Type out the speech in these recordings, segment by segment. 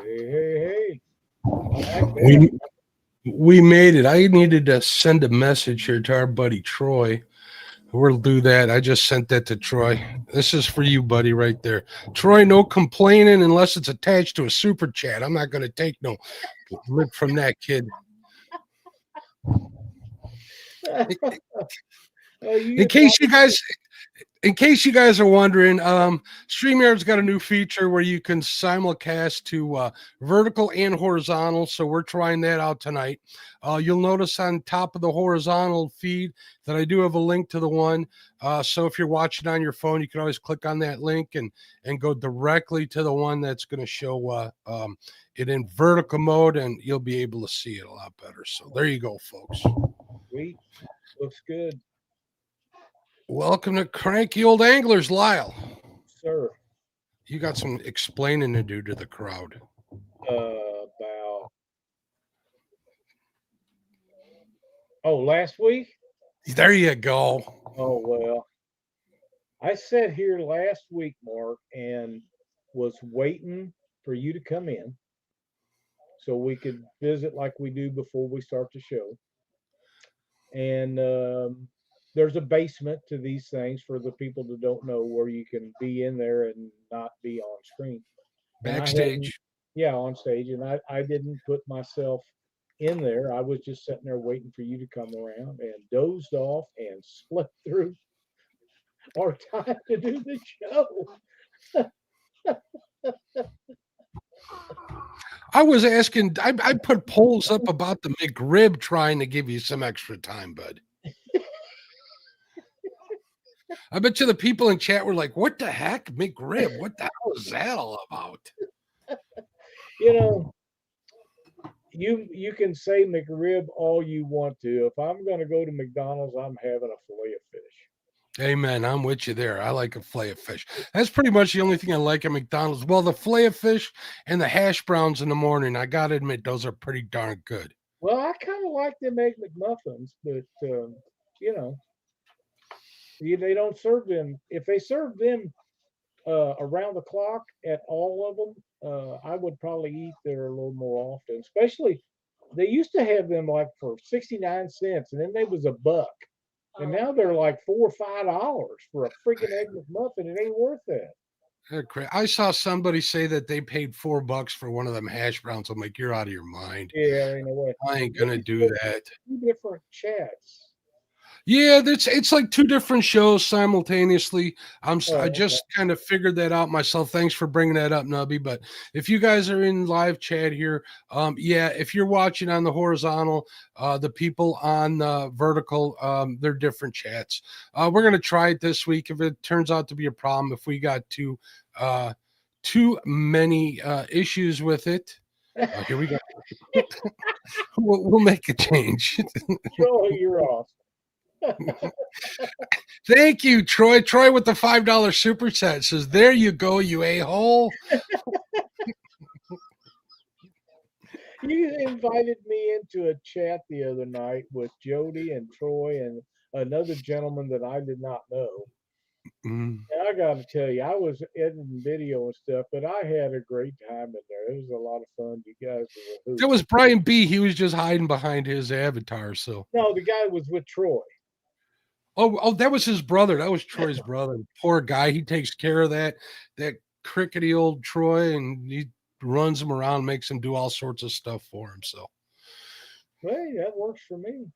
Hey. Back there. We made it. I needed to send a message here to our buddy Troy. We'll do that. I just sent that to Troy. This is for you, buddy, right there. Troy, no complaining unless it's attached to a super chat. I'm not going to take no lip from that kid. In case you guys are wondering, StreamYard's got a new feature where you can simulcast to vertical and horizontal. So we're trying that out tonight. You'll notice on top of the horizontal feed that I do have a link to the one. So if you're watching on your phone, you can always click on that link and go directly to the one that's going to show it in vertical mode, and you'll be able to see it a lot better. So there you go, folks. Sweet. Looks good. Welcome to Cranky Old Anglers, Lyle. Sir. You got some explaining to do to the crowd. Last week? There you go. Oh, well. I sat here last week, Mark, and was waiting for you to come in so we could visit like we do before we start the show. And there's a basement to these things for the people that don't know, where you can be in there and not be on screen. Backstage. Yeah, on stage. And I didn't put myself in there. I was just sitting there waiting for you to come around, and dozed off and slept through our time to do the show. I was asking, I put polls up about the McRib trying to give you some extra time, bud. I bet you the people in chat were like, what the heck? McRib? What the hell is that all about? You know, you can say McRib all you want to. If I'm going to go to McDonald's, I'm having a fillet of fish. Amen. I'm with you there. I like a fillet of fish. That's pretty much the only thing I like at McDonald's. Well, the fillet of fish and the hash browns in the morning, I got to admit, those are pretty darn good. Well, I kind of like them Egg McMuffins, but, you know, they don't serve them. If they serve them around the clock at all of them, I would probably eat there a little more often. Especially, they used to have them like for 69 cents, and then they was $1. And now they're like $4 or $5 for a freaking Egg McMuffin. It ain't worth that. I saw somebody say that they paid $4 for one of them hash browns. I'm like, you're out of your mind. Yeah, ain't no way. I ain't gonna do that. 2 different chats. Yeah, it's like 2 different shows simultaneously. I just kind of figured that out myself. Thanks for bringing that up, Nubby. But if you guys are in live chat here, yeah, if you're watching on the horizontal, the people on the vertical, they're different chats. We're gonna try it this week. If it turns out to be a problem, if we got too many issues with it, here we go. we'll make a change. Joe, you're off. Thank you, Troy. Troy with the $5 super chat says, there you go, you a-hole. You invited me into a chat the other night with Jody and Troy and another gentleman that I did not know. And I got to tell you, I was editing video and stuff, but I had a great time in there. It was a lot of fun. You guys were. That was Brian B. He was just hiding behind his avatar. So no, the guy was with Troy. Oh, that was his brother. That was Troy's brother. Poor guy. He takes care of that crickety old Troy, and he runs him around, makes him do all sorts of stuff for him. So, hey, that works for me.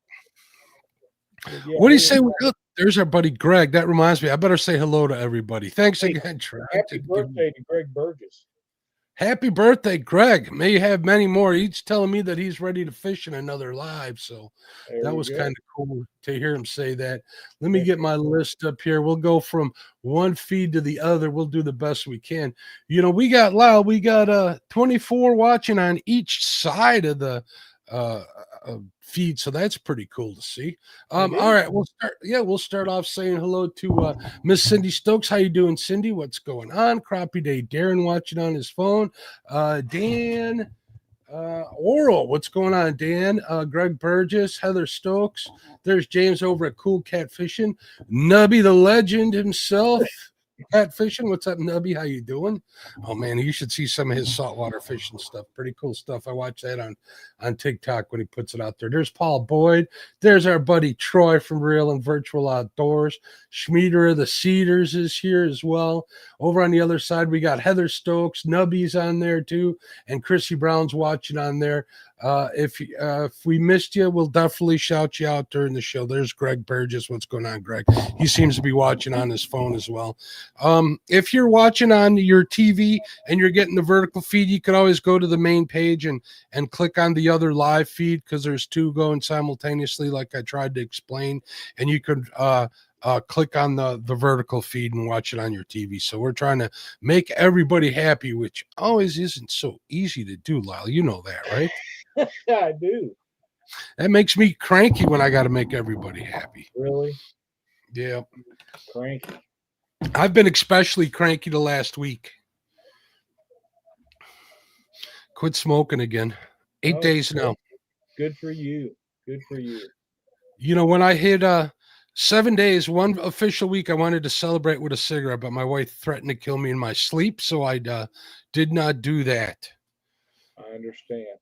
Yeah, what do you say? There's our buddy Greg. That reminds me. I better say hello to everybody. Thanks again, Trey. Happy birthday to Greg Burgess. Happy birthday, Greg. May you have many more. He's telling me that he's ready to fish in another live. So that was kind of cool to hear him say that. Let me get my list up here. We'll go from one feed to the other. We'll do the best we can. You know, we got 24 watching on each side of the feed, so that's pretty cool to see. All right, we'll start off saying hello to Miss Cindy Stokes. How you doing, Cindy? What's going on? Crappie Day Darren watching on his phone. Dan Oral, what's going on, Dan? Greg Burgess, Heather Stokes. There's James over at Cool Cat Fishing. Nubby the legend himself. Catfishing. What's up, Nubby? How you doing? Oh man, you should see some of his saltwater fishing stuff. Pretty cool stuff. I watch that on TikTok when he puts it out there. There's Paul Boyd. There's our buddy Troy from Real and Virtual Outdoors. Schmieder of the Cedars is here as well. Over on the other side, we got Heather Stokes. Nubby's on there too, and Chrissy Brown's watching on there. If we missed you, we'll definitely shout you out during the show. There's Greg Burgess. What's going on, Greg? He seems to be watching on his phone as well. If you're watching on your TV and you're getting the vertical feed, you can always go to the main page and click on the other live feed, because there's two going simultaneously, like I tried to explain, and you could click on the vertical feed and watch it on your TV. So we're trying to make everybody happy, which always isn't so easy to do, Lyle. You know that, right? I do. That makes me cranky when I got to make everybody happy. Really? Yeah. Cranky. I've been especially cranky the last week. Quit smoking again. 8 days now. Good for you. Good for you. You know, when I hit 7 days, one official week, I wanted to celebrate with a cigarette, but my wife threatened to kill me in my sleep, so I did not do that. I understand.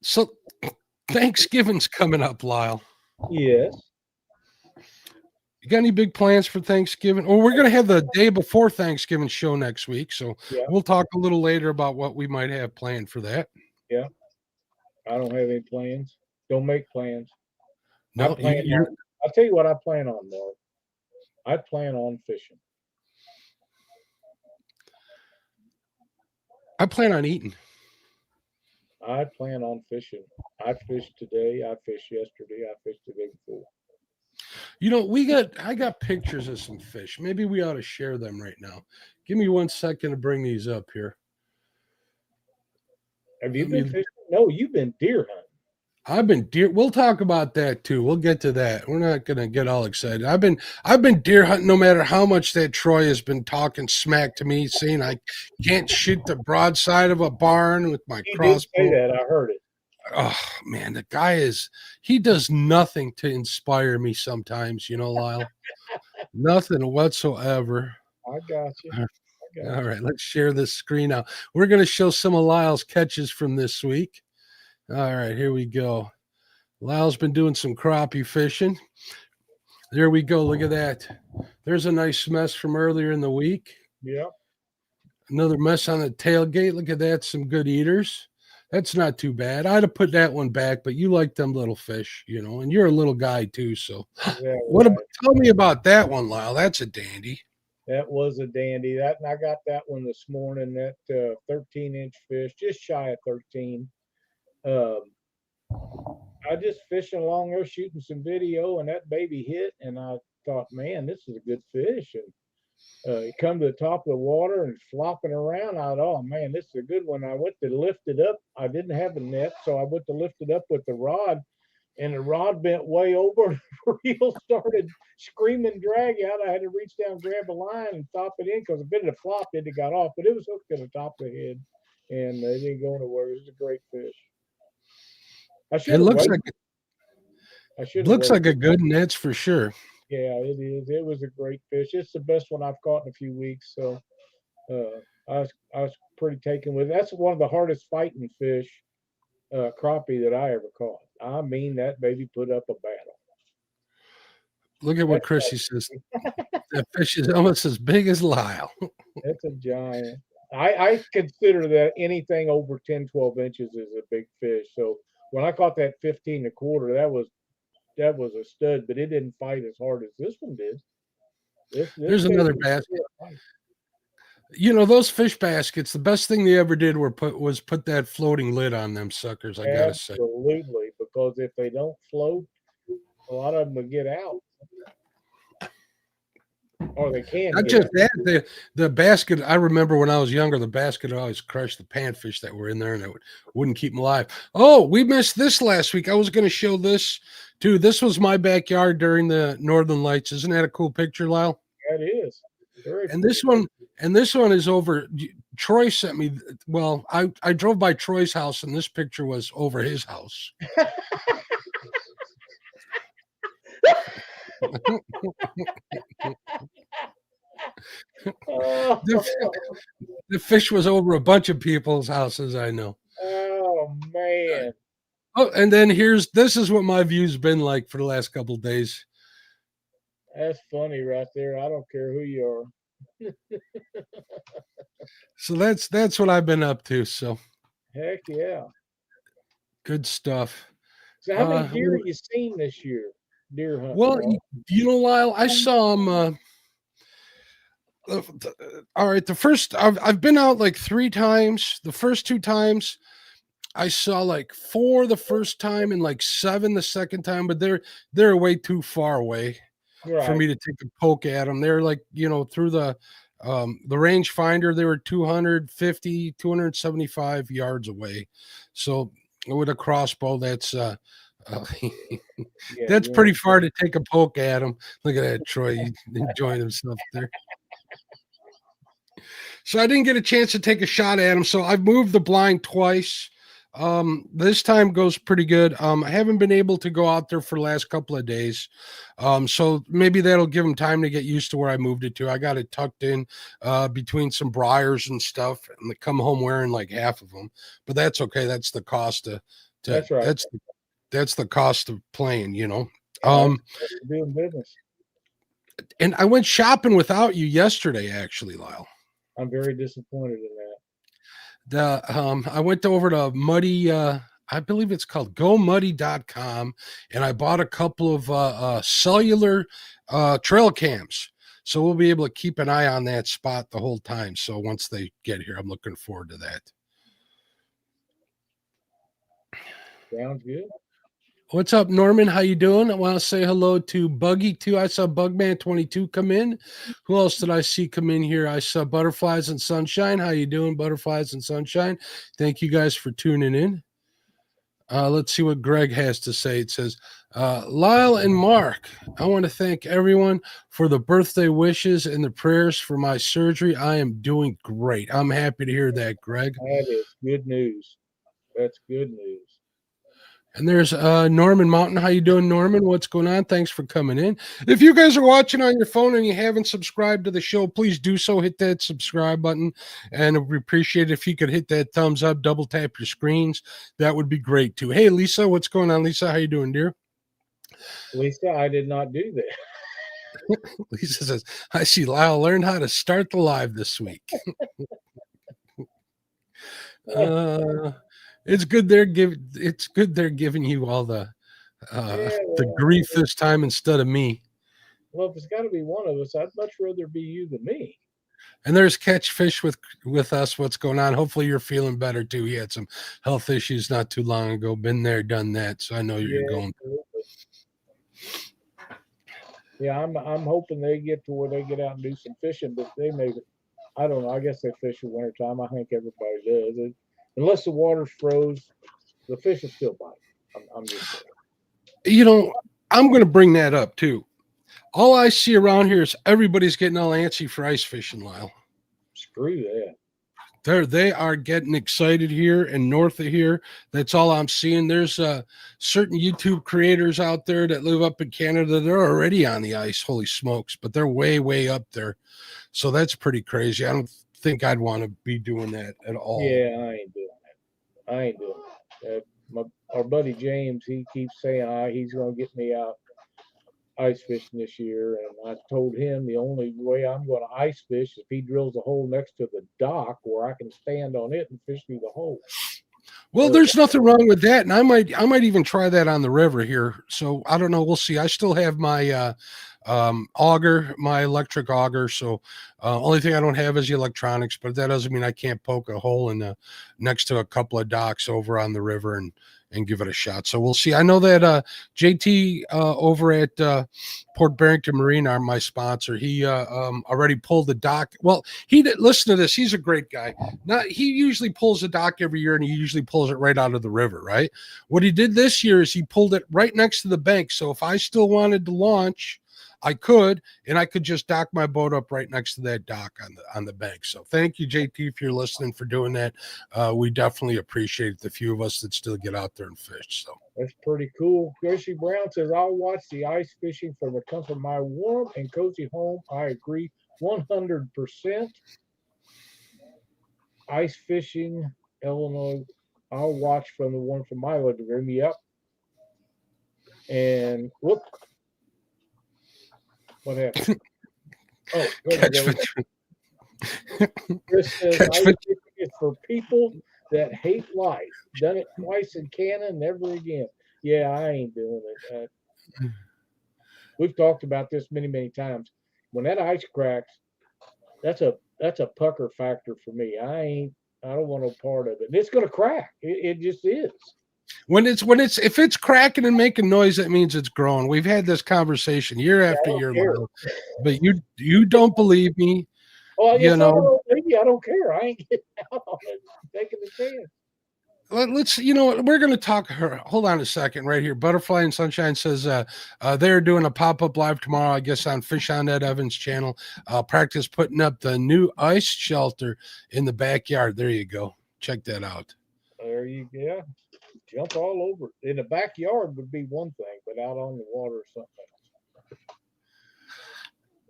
So Thanksgiving's coming up, Lyle. Yes. You got any big plans for Thanksgiving? Well, we're going to have the day before Thanksgiving show next week, so we'll talk a little later about what we might have planned for that. Yeah. I don't have any plans. Don't make plans. No, I'll tell you what I plan on, Mark. I plan on fishing. I plan on eating. I plan on fishing. I fished today. I fished yesterday. I fished the day before. You know, I got pictures of some fish. Maybe we ought to share them right now. Give me 1 second to bring these up here. Have you been fishing? No, you've been deer hunting. I've been deer. We'll talk about that too. We'll get to that. We're not gonna get all excited. I've been deer hunting no matter how much that Troy has been talking smack to me, saying I can't shoot the broadside of a barn with my crossbow. He did say that. I heard it. Oh man, the guy he does nothing to inspire me sometimes, you know, Lyle. Nothing whatsoever. I got you. All right, let's share this screen now. We're going to show some of Lyle's catches from this week. All right, here we go. Lyle's been doing some crappie fishing. There we go. Look at that. There's a nice mess from earlier in the week. Yeah. Another mess on the tailgate. Look at that. Some good eaters. That's not too bad. I'd have put that one back, but you like them little fish, you know, and you're a little guy too. So tell me about that one, Lyle. That's a dandy. That was a dandy. I got that one this morning, that 13-inch fish, just shy of 13. I just fishing along there, shooting some video, and that baby hit, and I thought, man, this is a good fish. And it come to the top of the water and flopping around. I thought, oh man, this is a good one. I went to lift it up. I didn't have a net, so I went to lift it up with the rod, and the rod bent way over. The reel started screaming, drag out. I had to reach down, grab a line, and top it in, because a bit of the flop it got off, but it was hooked to the top of the head, and it didn't go anywhere. It was a great fish. It looks like a good net for sure. Yeah, it is. It was a great fish. It's the best one I've caught in a few weeks. So I was pretty taken with it. That's one of the hardest fighting fish, crappie, that I ever caught. I mean, that baby put up a battle. Look at what Chrissy says. That fish is almost as big as Lyle. That's a giant. I consider that anything over 10, 12 inches is a big fish. So when I caught that 15 1/4, that was a stud, but it didn't fight as hard as this one did. There's another basket. You know, those fish baskets, the best thing they ever did was put that floating lid on them suckers, I gotta say. Absolutely, because if they don't float, a lot of them will get out. Or they can. Not just that, the basket, I remember when I was younger, the basket always crushed the panfish that were in there, and it wouldn't keep them alive. Oh, we missed this last week. I was going to show this too. This was my backyard during the Northern Lights. Isn't that a cool picture, Lyle? That is. And this one is over. Troy sent me. Well, I drove by Troy's house, and this picture was over his house. Oh, The fish was over a bunch of people's houses, I know. oh man. Oh, and then this is what my view's been like for the last couple of days. That's funny right there. I don't care who you are. So that's what I've been up to. So Heck yeah. good stuff. So how many deer have you seen this year? Deer hunting? Well, Lyle, I saw them. All right, I've been out like 3 times. The first 2 times I saw like 4 the first time and like 7 the second time, but they're way too far away for me to take a poke at them. They're like, through the rangefinder, they were 250, 275 yards away. So with a crossbow, that's that's pretty far to take a poke at them. Look at that, Troy enjoying himself there. So I didn't get a chance to take a shot at him. So I've moved the blind twice. This time goes pretty good. I haven't been able to go out there for the last couple of days. So maybe that'll give him time to get used to where I moved it to. I got it tucked in between some briars and stuff, and they come home wearing like half of them, but that's okay. That's the cost that's right. That's the cost of playing, doing business. And I went shopping without you yesterday, actually, Lyle. I'm very disappointed in that. I went over to Muddy, I believe it's called GoMuddy.com, and I bought a couple of cellular trail cams. So we'll be able to keep an eye on that spot the whole time. So once they get here, I'm looking forward to that. Sounds good. What's up, Norman? How you doing? I want to say hello to Buggy too. I saw Bugman22 come in. Who else did I see come in here? I saw Butterflies and Sunshine. How you doing, Butterflies and Sunshine? Thank you guys for tuning in. Let's see what Greg has to say. It says, Lyle and Mark, I want to thank everyone for the birthday wishes and the prayers for my surgery. I am doing great. I'm happy to hear that, Greg. That is good news. That's good news. And there's Norman Mountain. How you doing, Norman? What's going on? Thanks for coming in. If you guys are watching on your phone and you haven't subscribed to the show, please do so. Hit that subscribe button. And we appreciate it if you could hit that thumbs up, double tap your screens. That would be great, too. Hey, Lisa, what's going on, Lisa? How you doing, dear? Lisa, I did not do that. Lisa says, I see Lyle learned how to start the live this week. It's good they're giving you all the grief this time instead of me. Well, if it's got to be one of us, I'd much rather be you than me. And there's Catfish with us. What's going on? Hopefully you're feeling better too. He had some health issues not too long ago. Been there, done that. So I know you're going. Yeah, I'm hoping they get to where they get out and do some fishing, but they may. I don't know. I guess they fish in wintertime. I think everybody does. Unless the water's froze, the fish will still bite. I'm just saying. I'm going to bring that up too. All I see around here is everybody's getting all antsy for ice fishing, Lyle. Screw that. They are getting excited here and north of here. That's all I'm seeing. There's certain YouTube creators out there that live up in Canada. They're already on the ice. Holy smokes. But they're way, way up there. So that's pretty crazy. I don't think I'd want to be doing that at all. Yeah, I ain't doing that. Our buddy James, he keeps saying he's going to get me out ice fishing this year, and I told him the only way I'm going to ice fish is if he drills a hole next to the dock where I can stand on it and fish through the hole. Well, there's nothing wrong with that, and I might even try that on the river here. So I don't know. We'll see. I still have my auger, my electric auger. So only thing I don't have is the electronics, but that doesn't mean I can't poke a hole in next to a couple of docks over on the river and give it a shot. So we'll see. I know that JT over at Port Barrington Marine are my sponsor. He already pulled the dock. Well, listen to this. He's a great guy. He usually pulls the dock every year, and he usually pulls it right out of the river, right? What he did this year is he pulled it right next to the bank. So if I still wanted to launch, I could, and I could just dock my boat up right next to that dock on the bank. So thank you, JT, if you're listening, for doing that. We definitely appreciate the few of us that still get out there and fish. So that's pretty cool. Gracie Brown says, I'll watch the ice fishing from the comfort of my warm and cozy home. I agree 100%. Ice fishing, Illinois, I'll watch from the one from my living room. Yep. And whoop. What happened? Oh, Chris says, ice fishing is for people that hate life. Done it twice in Canada, never again. Yeah, I ain't doing it. We've talked about this many, many times. When that ice cracks, that's a pucker factor for me. I don't want no part of it. And it's gonna crack. It just is. If it's cracking and making noise, that means it's growing. We've had this conversation year after year, but you don't believe me. Oh, you know, maybe I don't care. I ain't getting out on it, taking the chance. Let's, we're going to talk. Hold on a second right here. Butterfly and Sunshine says they're doing a pop-up live tomorrow, I guess, on Fish on Ed Evans' channel. Practice putting up the new ice shelter in the backyard. There you go. Check that out. There you go. Jump all over. In the backyard would be one thing, but out on the water or something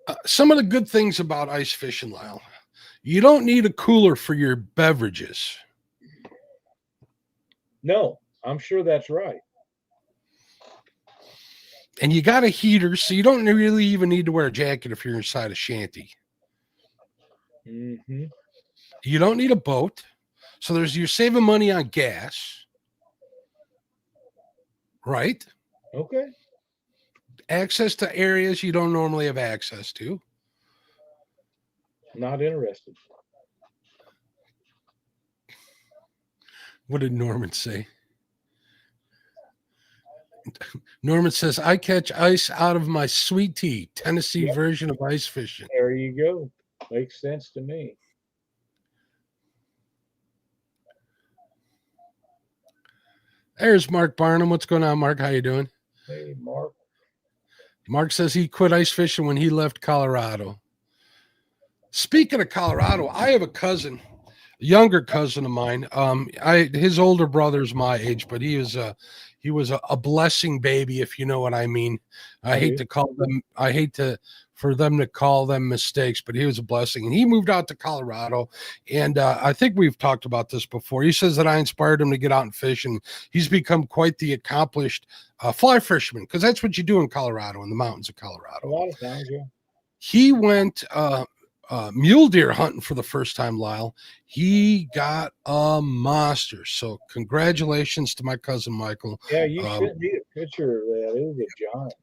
else. Some of the good things about ice fishing, Lyle, you don't need a cooler for your beverages. No, I'm sure that's right. And you got a heater, so you don't really even need to wear a jacket if you're inside a shanty. Mm-hmm. You don't need a boat. So you're saving money on gas. Right? Okay. Access to areas you don't normally have access to. Not interested. What did Norman say? Norman says, I catch ice out of my sweet tea, Tennessee version of ice fishing. There you go. Makes sense to me. There's Mark Barnum. What's going on, Mark? How you doing? Hey, Mark. Mark says he quit ice fishing when he left Colorado. Speaking of Colorado, I have a cousin, a younger cousin of mine. His older brother's my age, but he was a blessing baby, if you know what I mean. I hate for them to call them mistakes, but he was a blessing. And he moved out to Colorado. And I think we've talked about this before. He says that I inspired him to get out and fish, and he's become quite the accomplished fly fisherman, because that's what you do in Colorado, in the mountains of Colorado. A lot of times, yeah. He went mule deer hunting for the first time, Lyle. He got a monster. So congratulations to my cousin Michael. Yeah, you sent me a picture of that. It was a giant.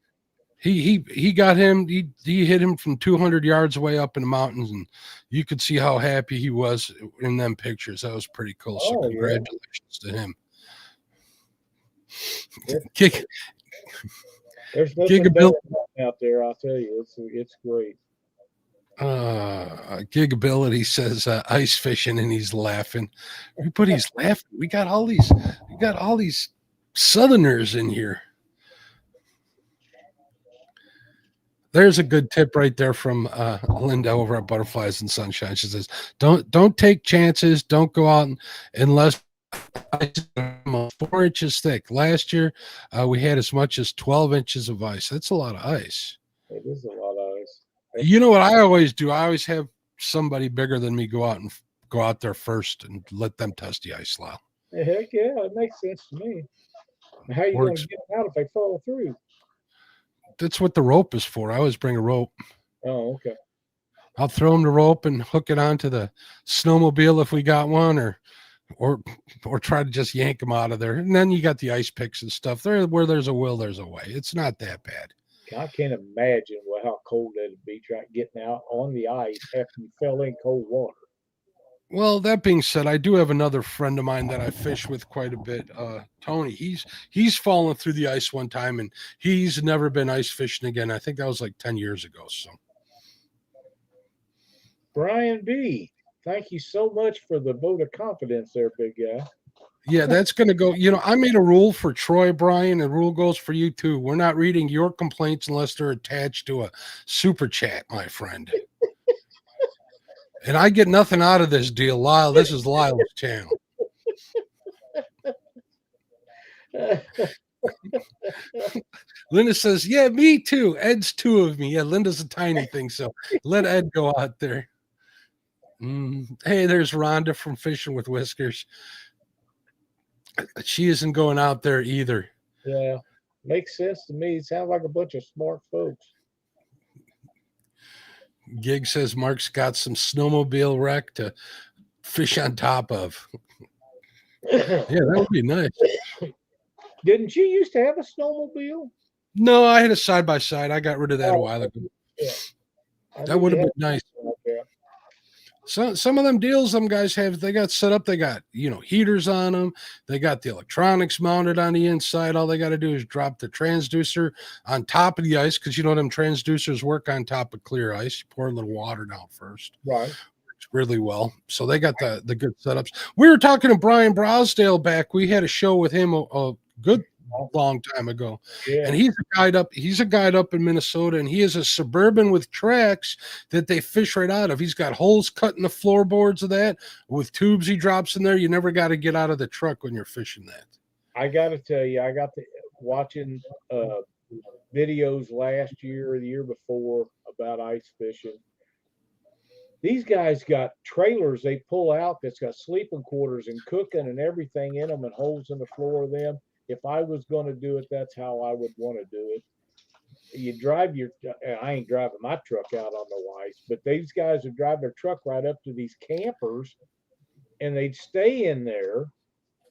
He got him. He hit him from 200 yards away up in the mountains, and you could see how happy he was in them pictures. That was pretty cool. So congratulations to him. There's nothing better out there. I'll tell you, it's great. Gigability says ice fishing, and he's laughing. Everybody's laughing. We got all these Southerners in here. There's a good tip right there from Linda over at Butterflies and Sunshine. She says, don't take chances. Don't go out unless 4 inches thick. Last year, we had as much as 12 inches of ice. That's a lot of ice. It is a lot of ice. You know what I always do? I always have somebody bigger than me go out there first and let them test the ice, Lyle. Heck yeah, it makes sense to me. How are you going to get them out if they fall through? That's what the rope is for. I always bring a rope. Oh, okay. I'll throw them the rope and hook it onto the snowmobile if we got one, or try to just yank them out of there. And then you got the ice picks and stuff. Where there's a will, there's a way. It's not that bad. I can't imagine how cold that'd be getting out on the ice after you fell in cold water. Well, that being said, I do have another friend of mine that I fish with quite a bit, Tony. He's fallen through the ice one time, and he's never been ice fishing again. I think that was like 10 years ago. So, Brian B., thank you so much for the vote of confidence there, big guy. Yeah, that's going to go. I made a rule for Troy, Brian, and rule goes for you too. We're not reading your complaints unless they're attached to a super chat, my friend. And I get nothing out of this deal, Lyle. This is Lyle's channel. Linda says, yeah, me too. Ed's two of me. Yeah, Linda's a tiny thing, so let Ed go out there. Hey, there's Rhonda from Fishing with Whiskers. She isn't going out there either. Yeah, makes sense to me. Sounds like a bunch of smart folks. Gig says Mark's got some snowmobile wreck to fish on top of. Yeah, that would be nice. Didn't you used to have a snowmobile? No, I had a side-by-side. I got rid of that a while ago. Yeah. That would have been nice. So some of them deals some guys have, they got set up, they got, heaters on them. They got the electronics mounted on the inside. All they got to do is drop the transducer on top of the ice because, them transducers work on top of clear ice. You pour a little water down first. Right. Works really well. So they got the good setups. We were talking to Brian Browsdale back. We had a show with him a good long time ago. Yeah. And he's a guide up in Minnesota, and he is a Suburban with tracks that they fish right out of. He's got holes cut in the floorboards of that with tubes he drops in there. You never got to get out of the truck when you're fishing that. I got to tell you, I got to watching videos last year or the year before about ice fishing. These guys got trailers they pull out that's got sleeping quarters and cooking and everything in them and holes in the floor of them. If I was going to do it, that's how I would want to do it. You drive I ain't driving my truck out on the ice, but these guys would drive their truck right up to these campers and they'd stay in there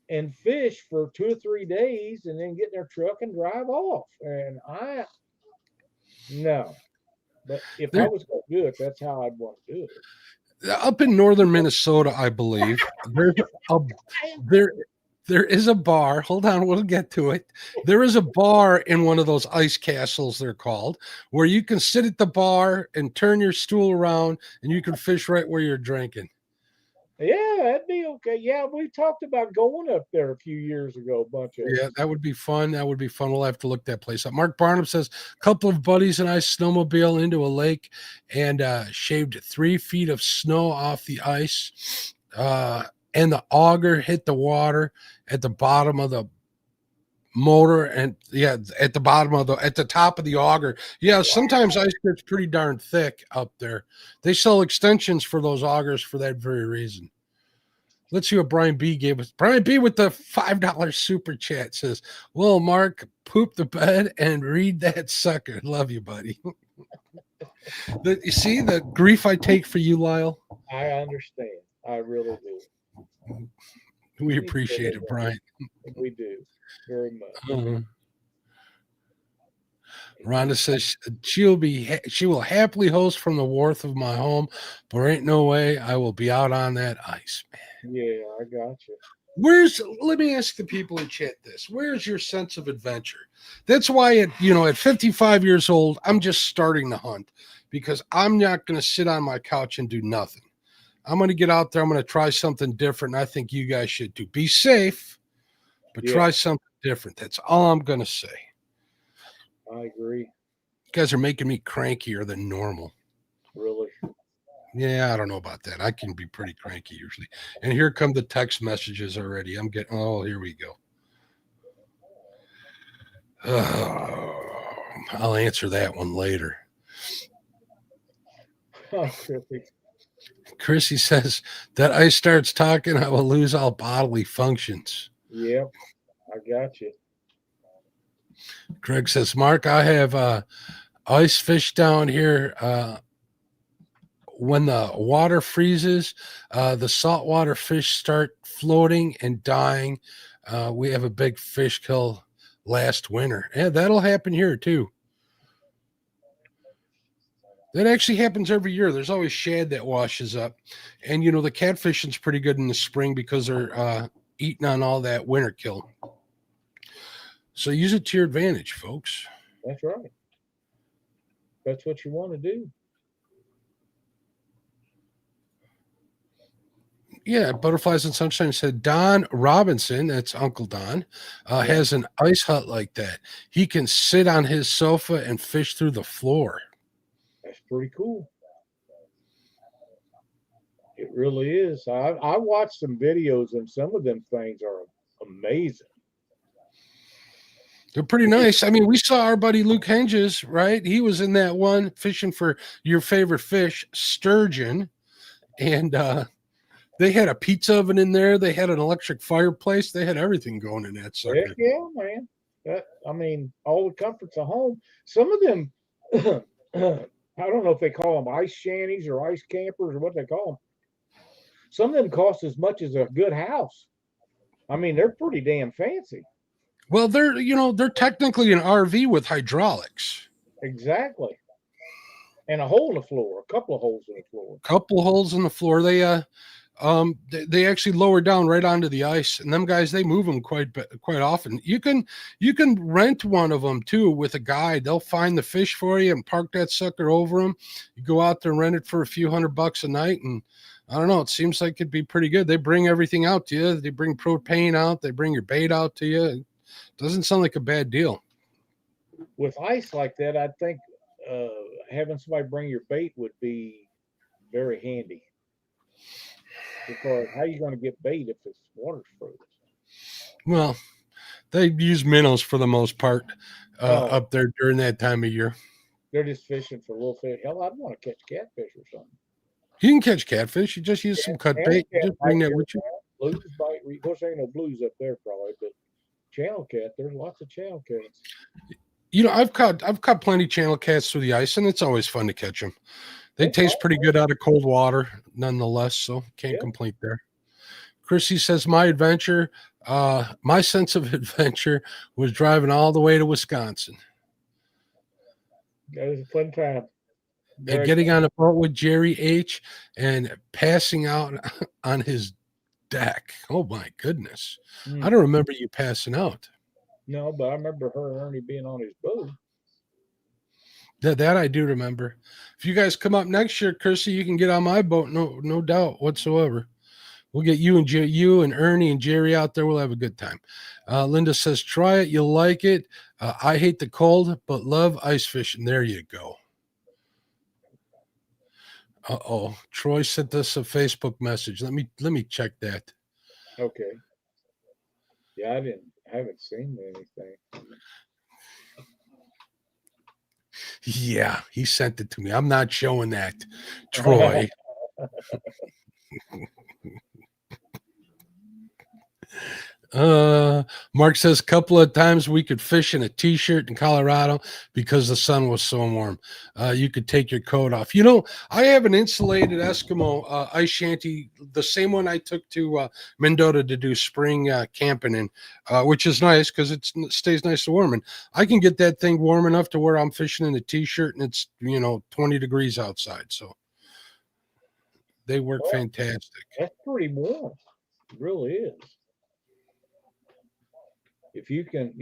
and fish for 2 or 3 days and then get in their truck and drive off. And no. But if I was going to do it, that's how I'd want to do it. Up in northern Minnesota, I believe, there is a bar. Hold on, we'll get to it. There is a bar in one of those ice castles, they're called, where you can sit at the bar and turn your stool around and you can fish right where you're drinking. Yeah, that'd be okay. Yeah, we talked about going up there a few years ago. Yeah, that would be fun. That would be fun. We'll have to look that place up. Mark Barnum says a couple of buddies and I snowmobile into a lake and shaved 3 feet of snow off the ice. And the auger hit the water at the bottom of the motor and at the top of the auger. Yeah, sometimes ice gets pretty darn thick up there. They sell extensions for those augers for that very reason. Let's see what Brian B gave us. Brian B with the $5 super chat says, well, Mark, poop the bed and read that sucker. Love you, buddy. You see the grief I take for you, Lyle? I understand. I really do. We appreciate it, Brian. We do very much. Rhonda says she will happily host from the wharf of my home, but there ain't no way I will be out on that ice, man. Yeah, I got you. Let me ask the people in chat this. Where's your sense of adventure? That's why at 55 years old, I'm just starting to hunt because I'm not going to sit on my couch and do nothing. I'm going to get out there. I'm going to try something different. And I think you guys should too. Be safe, but try something different. That's all I'm going to say. I agree. You guys are making me crankier than normal. Really? Yeah, I don't know about that. I can be pretty cranky usually. And here come the text messages already. Here we go. I'll answer that one later. Oh, Chrissy. Chrissy says, that ice starts talking, I will lose all bodily functions. Yep, I got you. Greg says, Mark, I have ice fish down here. When the water freezes, the saltwater fish start floating and dying. We have a big fish kill last winter. Yeah, that'll happen here too. That actually happens every year. There's always shad that washes up. And, the catfishing's pretty good in the spring because they're eating on all that winter kill. So use it to your advantage, folks. That's right. That's what you want to do. Yeah, Butterflies and Sunshine said Don Robinson, that's Uncle Don, has an ice hut like that. He can sit on his sofa and fish through the floor. That's pretty cool. It really is. I watched some videos, and some of them things are amazing. They're pretty nice. I mean, we saw our buddy Luke Henges, right? He was in that one fishing for your favorite fish, sturgeon, and they had a pizza oven in there. They had an electric fireplace. They had everything going in that sucker. Heck yeah, man. I mean, all the comforts of home. Some of them, I don't know if they call them ice shanties or ice campers or what they call them. Some of them cost as much as a good house. I mean, they're pretty damn fancy. Well, they're technically an RV with hydraulics. Exactly. And a hole in the floor, a couple of holes in the floor. Couple holes in the floor. They actually lower down right onto the ice, and them guys, they move them quite often. You can rent one of them too with a guide. They'll find the fish for you and park that sucker over them. You go out there and rent it for a few $100 a night, and I don't know, it seems like it'd be pretty good. They bring everything out to you. They bring propane out. They bring your bait out to you. It doesn't sound like a bad deal. With ice like that, I think having somebody bring your bait would be very handy. Because how are you going to get bait if it's water's frozen? Well, they use minnows for the most part up there during that time of year. They're just fishing for little fish. Hell, I'd want to catch catfish or something. You can catch catfish. You just use some cut bait. Just bring that with you. Blues bite. Of course, there ain't no blues up there probably, but channel cat. There's lots of channel cats. You know, I've caught plenty of channel cats through the ice, and it's always fun to catch them. They taste pretty good out of cold water, nonetheless. So can't complain there. Chrissy says my sense of adventure was driving all the way to Wisconsin. That was a fun time. And getting on a boat with Jerry H. and passing out on his deck. Oh my goodness. I don't remember you passing out. No, but I remember her and Ernie being on his boat. That I do remember. If you guys come up next year, Chrissy, you can get on my boat. No doubt whatsoever. We'll get you and Ernie and Jerry out there. We'll have a good time. Linda says, try it. You'll like it. I hate the cold, but love ice fishing. There you go. Uh-oh. Troy sent us a Facebook message. Let me check that. Okay. Yeah, I haven't seen anything. Yeah, he sent it to me. I'm not showing that, Troy. Mark says a couple of times we could fish in a t-shirt in Colorado because the sun was so warm. You could take your coat off. You know, I have an insulated Eskimo ice shanty, the same one I took to Mendota to do spring camping in, which is nice because it stays nice and warm. And I can get that thing warm enough to where I'm fishing in a t-shirt and it's 20 degrees outside. So they work fantastic. That's pretty warm. It really is. If you can,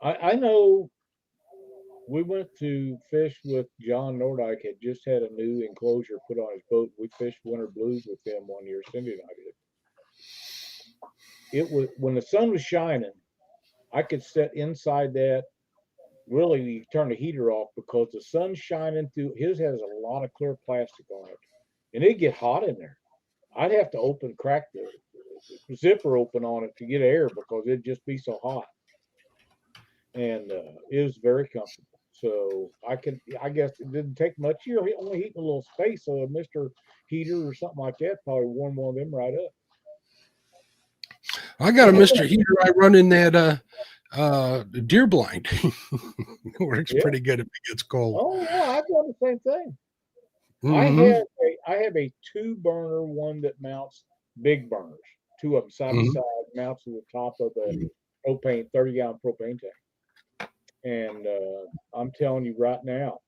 I know we went to fish with John Nordyke, had just had a new enclosure put on his boat. We fished winter blues with them one year. Cindy and I did. It was when the sun was shining, I could sit inside that. Really, you turn the heater off because the sun's shining through. His has a lot of clear plastic on it, and it'd get hot in there. I'd have to crack the zipper open on it to get air because it'd just be so hot. And it was very comfortable. So I guess it didn't take much. You're only heating a little space, so a Mr. Heater or something like that probably warm one of them right up. I got a Mr. Heater I run in that deer blind. It works pretty good if it gets cold. Oh yeah, I've done the same thing. Mm-hmm. I have a 2-burner one that mounts big burners, 2 of them side by side, mounts to the top of the propane 30-gallon propane tank. And I'm telling you right now,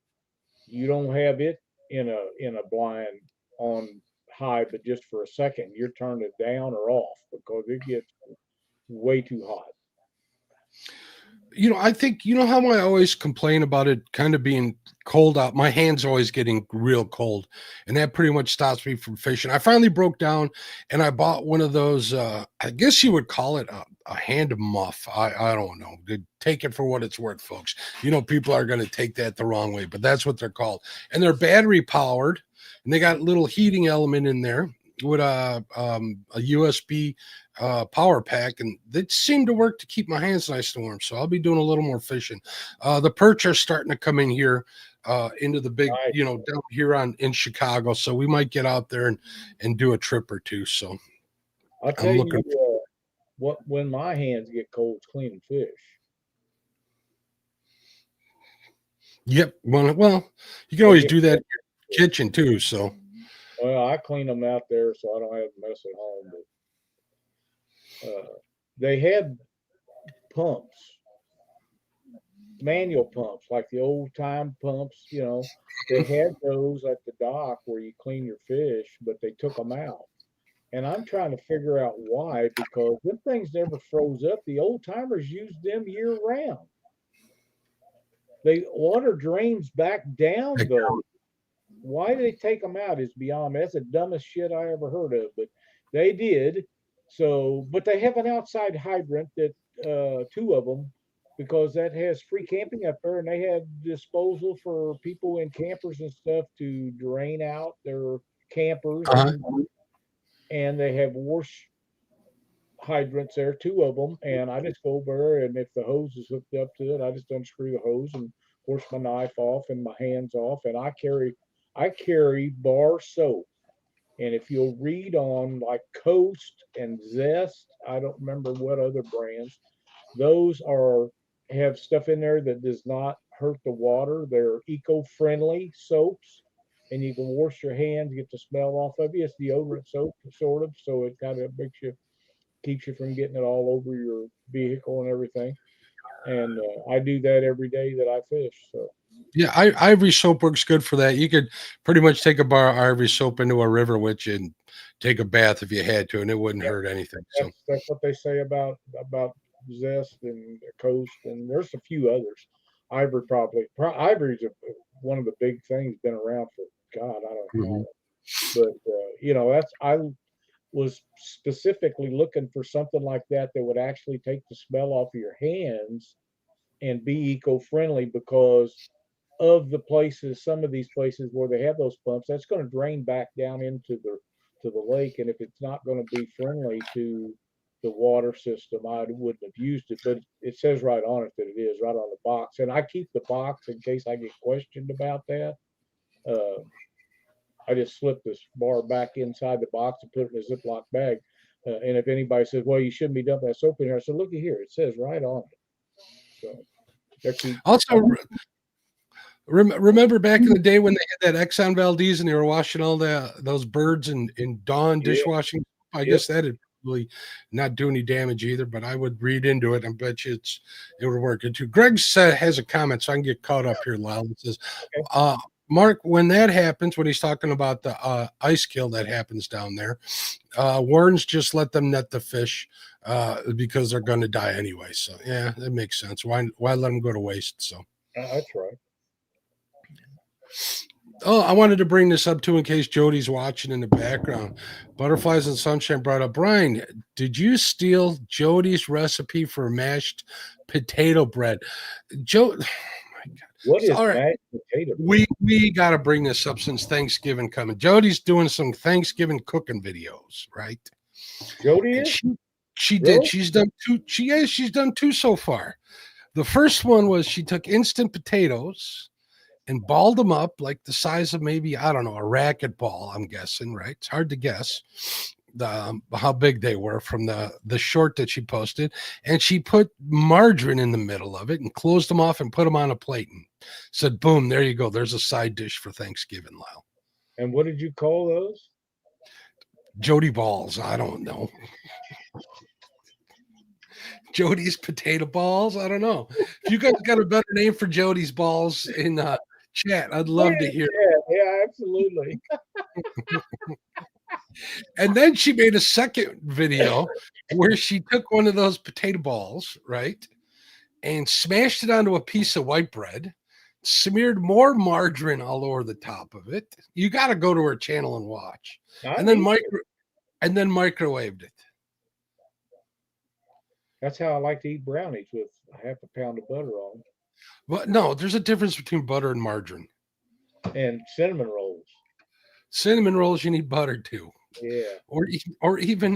you don't have it in a blind on high, but just for a second, you're turning it down or off because it gets way too hot. I think, how I always complain about it kind of being cold out. My hand's always getting real cold, and that pretty much stops me from fishing. I finally broke down and I bought one of those, I guess you would call it a hand muff. I don't know. Take it for what it's worth, folks. People are going to take that the wrong way, but that's what they're called. And they're battery powered, and they got a little heating element in there with a USB power pack, and they seem to work to keep my hands nice and warm. So I'll be doing a little more fishing. The perch are starting to come in here into the big, down here in Chicago. So we might get out there and do a trip or two. So I'll tell you when my hands get cold, it's cleaning fish. Yep. Well, you can always do that in your kitchen too. So. Well, I clean them out there so I don't have to mess at home. But they had pumps, manual pumps, like the old time pumps. They had those at the dock where you clean your fish, but they took them out. And I'm trying to figure out why, because them things never froze up. The old timers used them year round. The water drains back down though. Why they take them out is beyond me. That's the dumbest shit I ever heard of, but they did. So, but they have an outside hydrant that 2 of them, because that has free camping up there, and they had disposal for people in campers and stuff to drain out their campers, and they have wash hydrants there, 2 of them, and I just go over there, and if the hose is hooked up to it, I just unscrew the hose and wash my knife off and my hands off, and I carry bar soap. And if you'll read on like Coast and Zest, I don't remember what other brands, those have stuff in there that does not hurt the water. They're eco-friendly soaps, and you can wash your hands, get the smell off of you. It's deodorant soap, sort of, so it kind of keeps you from getting it all over your vehicle and everything. And I do that every day that I fish. So. Yeah, Ivory soap works good for that. You could pretty much take a bar of Ivory soap into a river with you and take a bath if you had to, and it wouldn't hurt anything. That's what they say about Zest and Coast, and there's a few others. Ivory Ivory's one of the big things, been around for God, I don't know. But I was specifically looking for something like that would actually take the smell off of your hands and be eco-friendly, because of some of these places where they have those pumps, that's going to drain back down into the lake, and if it's not going to be friendly to the water system, I wouldn't have used it. But it says right on it that it is, right on the box, and I keep the box in case I get questioned about that. I just slip this bar back inside the box and put it in a Ziploc bag. And if anybody says, well, you shouldn't be dumping that soap in here, I said, looky here, it says right on it. So also, remember back in the day when they had that Exxon Valdez and they were washing all those birds in Dawn dishwashing? I guess that would really not do any damage either, but I would read into it. I bet you it would work too. Greg has a comment, so I can get caught up here, Lyle. It says, Mark, when that happens, when he's talking about the ice kill that happens down there, Warren's just let them net the fish because they're going to die anyway. So yeah, that makes sense. Why let them go to waste? So that's right. Oh, I wanted to bring this up too in case Jody's watching in the background. Butterflies and Sunshine brought up, Brian, did you steal Jody's recipe for mashed potato bread? Oh my God. What is mashed potato bread? We got to bring this up since Thanksgiving coming. Jody's doing some Thanksgiving cooking videos, right? Jody is? She really did. She's done 2. She's done 2 so far. The first one was she took instant potatoes and balled them up like the size of maybe, I don't know, a racquetball, I'm guessing, right? It's hard to guess how big they were from the short that she posted. And she put margarine in the middle of it and closed them off and put them on a plate and said, boom, there you go. There's a side dish for Thanksgiving, Lyle. And what did you call those? Jody balls. I don't know. Jody's potato balls. I don't know. If you guys got a better name for Jody's balls in chat, I'd love to hear. Yeah, absolutely. And then she made a second video where she took one of those potato balls, right? and smashed it onto a piece of white bread, smeared more margarine all over the top of it. You got to go to her channel and watch. And then microwaved it. That's how I like to eat brownies, with a half a pound of butter on them. Well, no, there's a difference between butter and margarine. And cinnamon rolls. Cinnamon rolls, you need butter too. Yeah. Or even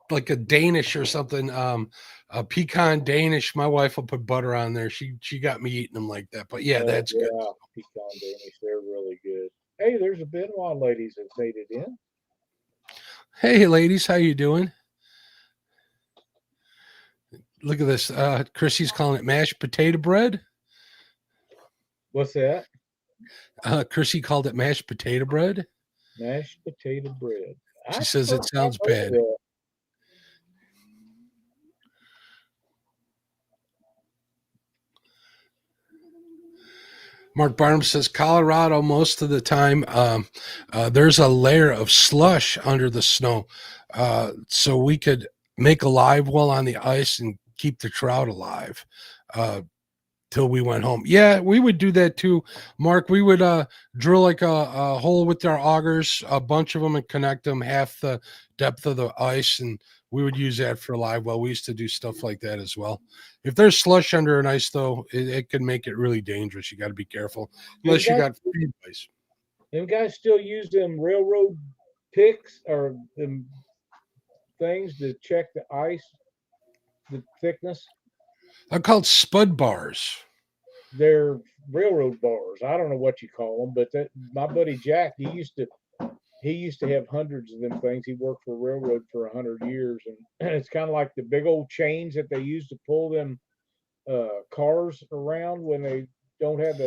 like a Danish or something, a pecan Danish. My wife will put butter on there. She got me eating them like that. But yeah, that's good. Pecan Danish, they're really good. Hey, there's a Benoit ladies that made it in. Hey, ladies, how you doing? Look at this. Chrissy's calling it mashed potato bread. What's that? Chrissy called it mashed potato bread. Mashed potato bread. She says it sounds bad. Mark Barnum says Colorado, most of the time, there's a layer of slush under the snow. So we could make a live well on the ice and keep the trout alive till we went home. Yeah, we would do that too, Mark. We would drill like a hole with our augers, a bunch of them, and connect them half the depth of the ice, and we would use that for a live well. We used to do stuff like that as well. If there's slush under an ice, though, it can make it really dangerous. You got to be careful, unless you got feed ice. Them guys still use them railroad picks or them things to check the ice, the thickness. They're called spud bars. They're railroad bars. I don't know what you call them, but my buddy Jack, he used to have hundreds of them things. He worked for a railroad for 100 years, and it's kind of like the big old chains that they use to pull them cars around when they don't have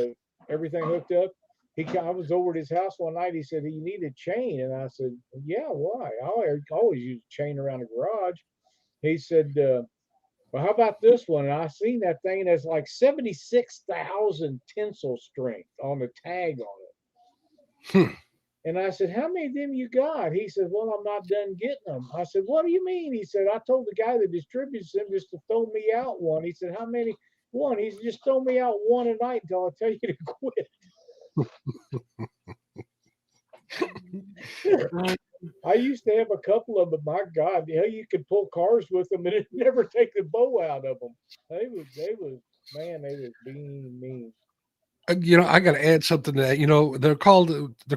everything hooked up. I was over at his house one night. He said, "You need a chain," and I said, "Yeah, why? I always use a chain around the garage." He said, "Well, how about this one?" And I seen that thing that's like 76,000 tensile strength on the tag on it. And I said, "How many of them you got?" He said, "Well, I'm not done getting them." I said, "What do you mean?" He said, "I told the guy that distributes them just to throw me out one." He said, "How many?" "One." He said, "Just throw me out one a night until I tell you to quit." I used to have a couple of them. My God, you could pull cars with them and it never take the bow out of them. They was mean. I got to add something to that. They're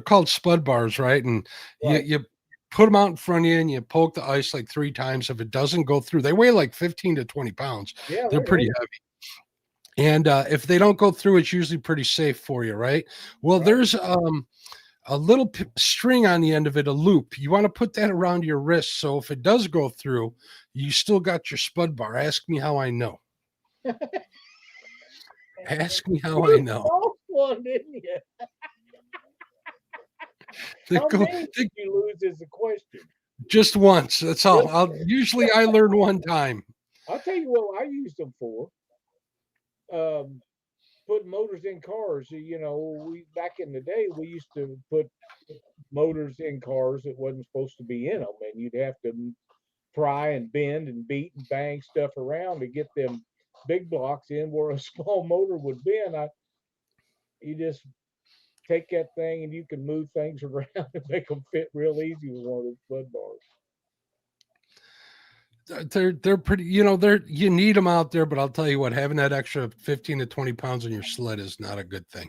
called spud bars, right? And right. You put them out in front of you and you poke the ice like 3 times. If it doesn't go through, they weigh like 15 to 20 pounds. Yeah, they're pretty heavy. And if they don't go through, it's usually pretty safe for you, right? Well, right. There's a little string on the end of it, a loop. You want to put that around your wrist, so if it does go through, you still got your spud bar. Ask me how I know. Ask me how I know. One, didn't you? How many did you lose is the question. Just once. That's all. Usually I learn one time. I'll tell you what I used them for. Put motors in cars. Back in the day, we used to put motors in cars that wasn't supposed to be in them, and you'd have to pry and bend and beat and bang stuff around to get them big blocks in where a small motor would bend. You just take that thing and you can move things around and make them fit real easy with one of those spud bars. They're pretty, you need them out there, but I'll tell you what, having that extra 15 to 20 pounds on your sled is not a good thing.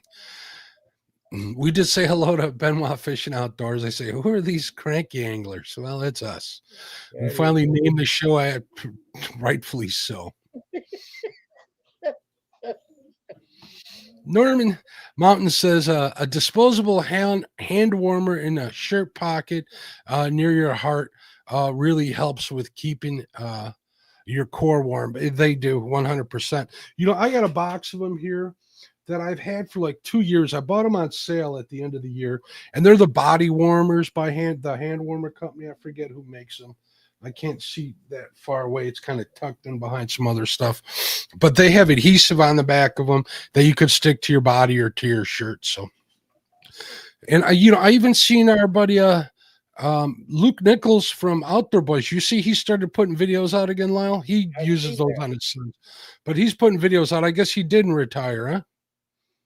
We did say hello to Benoit Fishing Outdoors. I say, who are these cranky anglers? Well, it's us. Yeah, we finally named the show, rightfully so. Norman Mountain says a disposable hand warmer in a shirt pocket near your heart really helps with keeping your core warm. They do 100%. I got a box of them here that I've had for like 2 years. I bought them on sale at the end of the year, and they're the body warmers by the hand warmer company. I forget who makes them. I can't see that far away. It's kind of tucked in behind some other stuff, but they have adhesive on the back of them that you could stick to your body or to your shirt. So, and I even seen our buddy Luke Nichols from Outdoor Boys. You see, he started putting videos out again, Lyle. He I uses see those that. on his sons, but he's putting videos out. I guess he didn't retire, huh?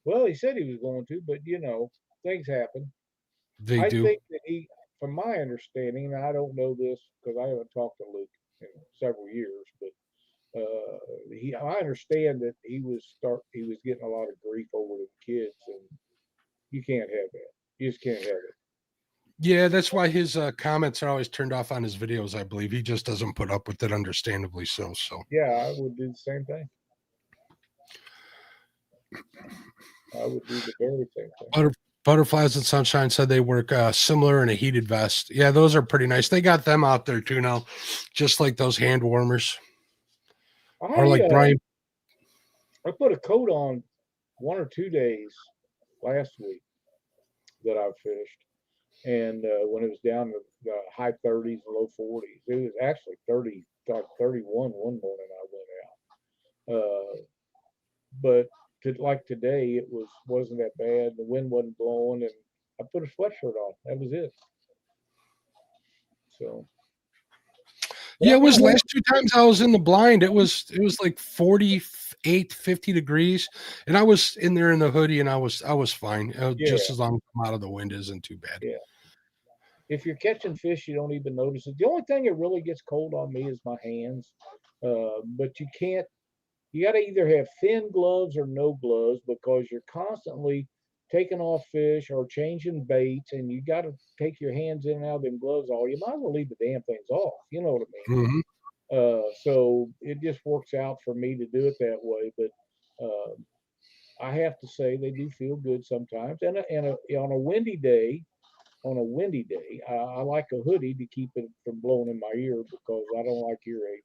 Well, he said he was going to, but things happen. They I do. think that from my understanding, and I don't know this because I haven't talked to Luke in several years, but I understand that he was getting a lot of grief over the kids, and you can't have that. You just can't have it. Yeah, that's why his comments are always turned off on his videos. I believe he just doesn't put up with it, understandably so. So Yeah, I would do the same thing. I would do the very same thing. Butterflies and Sunshine said they work similar in a heated vest. Yeah, those are pretty nice. They got them out there too now, just like those hand warmers. Or like Brian. I put a coat on 1 or 2 days last week that I fished, and when it was down to the high 30s, low 40s, it was actually 30, like 31 one morning I went out. But like today, it wasn't that bad. The wind wasn't blowing, and I put a sweatshirt on. That was it. So. Yeah, it was last 2 times I was in the blind. It was like 48, 50 degrees, and I was in there in the hoodie, and I was fine. Just as long as I'm out of the wind isn't too bad. Yeah. If you're catching fish, you don't even notice it. The only thing that really gets cold on me is my hands. But you can't. You got to either have thin gloves or no gloves because you're constantly taking off fish or changing baits, and you got to take your hands in and out of them gloves all. You might as well leave the damn things off. You know what I mean? Mm-hmm. So it just works out for me to do it that way. But I have to say they do feel good sometimes. And on a windy day, I like a hoodie to keep it from blowing in my ear because I don't like earaches.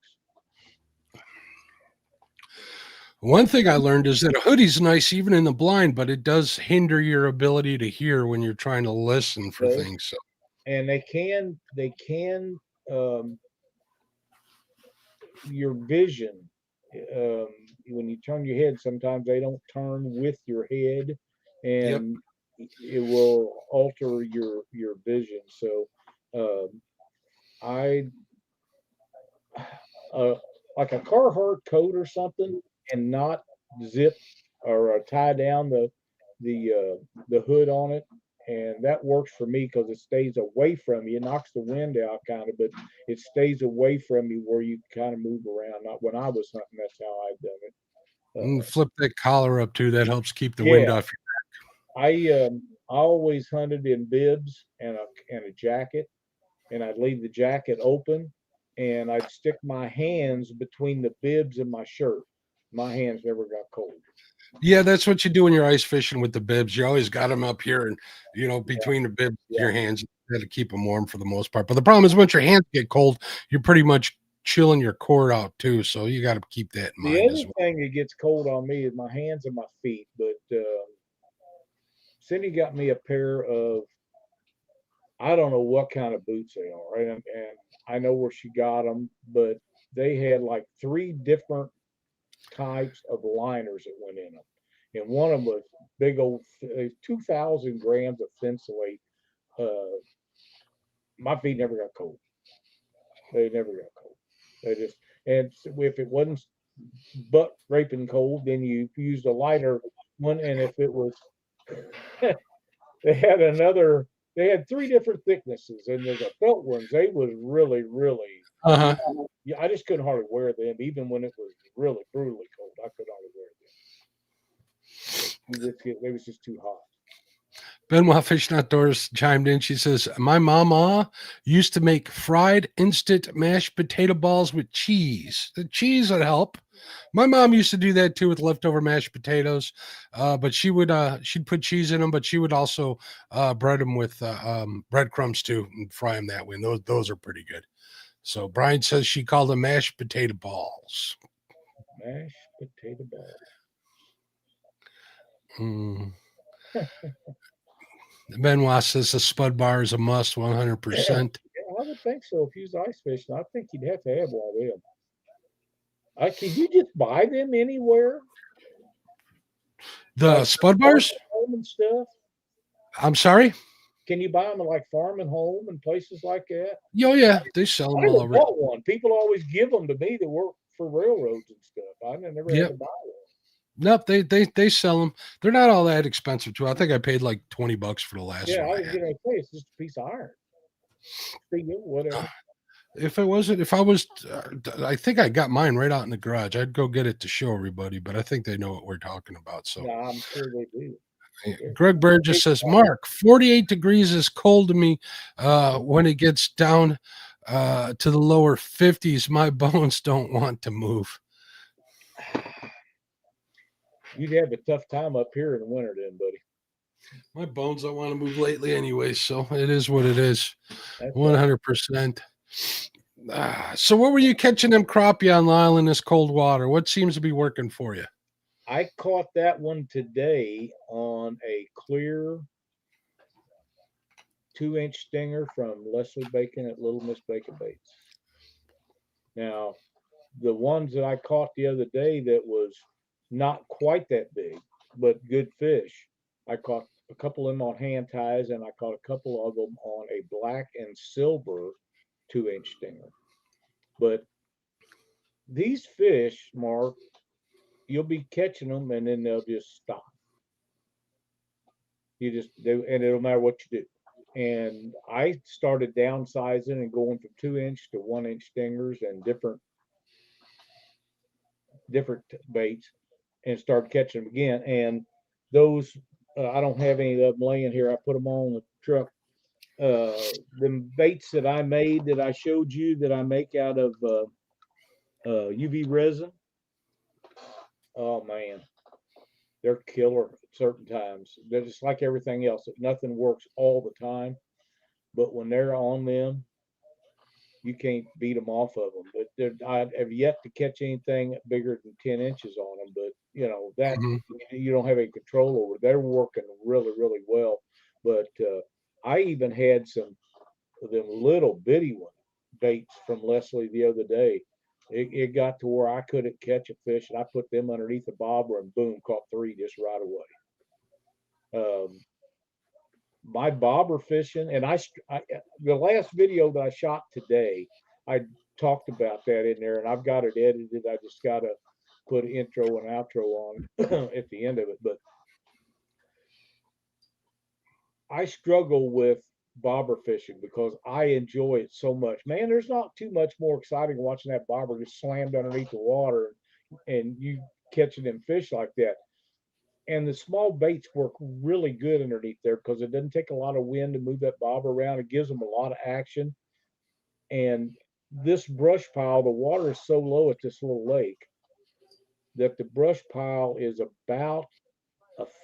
One thing I learned is that a hoodie's nice even in the blind, but it does hinder your ability to hear when you're trying to listen for things. So. And they can your vision when you turn your head, sometimes they don't turn with your head, and it will alter your vision. So I like a Carhartt coat or something, and not zip or tie down the hood on it, and that works for me because it stays away from you. It knocks the wind out kind of, but it stays away from you where you kind of move around. Not when I was hunting, that's how I've done it. And flip that collar up too. That helps keep the Yeah. wind off your I always hunted in bibs and a jacket, and I'd leave the jacket open, and I'd stick my hands between the bibs and my shirt. My hands never got cold. Yeah, that's what you do when you're ice fishing with the bibs. You always got them up here, and between the bibs, your hands, you got to keep them warm for the most part. But the problem is, once your hands get cold, you're pretty much chilling your core out too. So you got to keep that in mind. The other thing that gets cold on me is my hands and my feet. But Cindy got me a pair of, I don't know what kind of boots they are, and I know where she got them, but they had like 3 different types of liners that went in them, and one of them was big old 2,000 grams of thinsulate. My feet never got cold. They never got cold. They just, and if it wasn't butt raping cold, then you used a lighter one, and if it was, they had 3 different thicknesses, and there's a felt ones. They was really, really. Yeah, I just couldn't hardly wear them, even when it was really brutally cold. I could hardly wear them. They was just too hot. Benoit Fishing Outdoors chimed in. She says, my mama used to make fried instant mashed potato balls with cheese. The cheese would help. My mom used to do that too with leftover mashed potatoes, but she'd put cheese in them, but she would also bread them with breadcrumbs too and fry them that way. And those are pretty good. So Brian says she called them mashed potato balls. Mashed potato balls. Benoit says the spud bar is a must, 100%. Yeah, I would think so. If you use ice fishing, I think you'd have to have one of them. Can you just buy them anywhere? The spud bars? And stuff? I'm sorry? Can you buy them at like Farm and Home and places like that? Oh yeah, they sell I them all never over. bought one. People always give them to me that work for railroads and stuff. I never had Yep. to buy one. Nope, they sell them. They're not all that expensive too. I think I paid like $20 for the last Yeah, one I I was had. gonna say it's just a piece of iron. Whatever. If I was, I think I got mine right out in the garage. I'd go get it to show everybody, but I think they know what we're talking about. So, No, I'm sure they do. Greg Burgess says, Mark, 48 degrees is cold to me. When it gets down to the lower 50s, my bones don't want to move. You'd have a tough time up here in the winter, then, buddy. My bones don't want to move lately anyway, so it is what it is. That's 100%. So what were you catching them crappie on Lyle in this cold water? What seems to be working for you? I caught that one today on a clear 2-inch stinger from Leslie Bacon at Little Miss Bacon Baits. Now, the ones that I caught the other day that was not quite that big, but good fish, I caught a couple of them on hand ties, and I caught a couple of them on a black and silver 2-inch stinger. But these fish, Mark, you'll be catching them and then they'll just stop. And it don't matter what you do. And I started downsizing and going from 2-inch to 1-inch stingers and different baits, and started catching them again. And those, I don't have any of them laying here. I put them on the truck. The baits that I made, that I showed you, that I make out of UV resin. Oh man, they're killer at certain times. They're just like everything else. Nothing works all the time, but when they're on them, you can't beat them off of them. But I have yet to catch anything bigger than 10 inches on them. But you know that you don't have any control over. They're working really, really well. But I even had some of them little bitty one baits from Leslie the other day. It got to where I couldn't catch a fish, and I put them underneath the bobber, and boom, caught 3 just right away. My bobber fishing, and the last video that I shot today, I talked about that in there, and I've got it edited. I just got to put intro and outro on at the end of it. But I struggle with bobber fishing because I enjoy it so much. Man, there's not too much more exciting watching that bobber just slammed underneath the water and you catching them fish like that. And the small baits work really good underneath there because it doesn't take a lot of wind to move that bobber around. It gives them a lot of action. And this brush pile, the water is so low at this little lake that the brush pile is about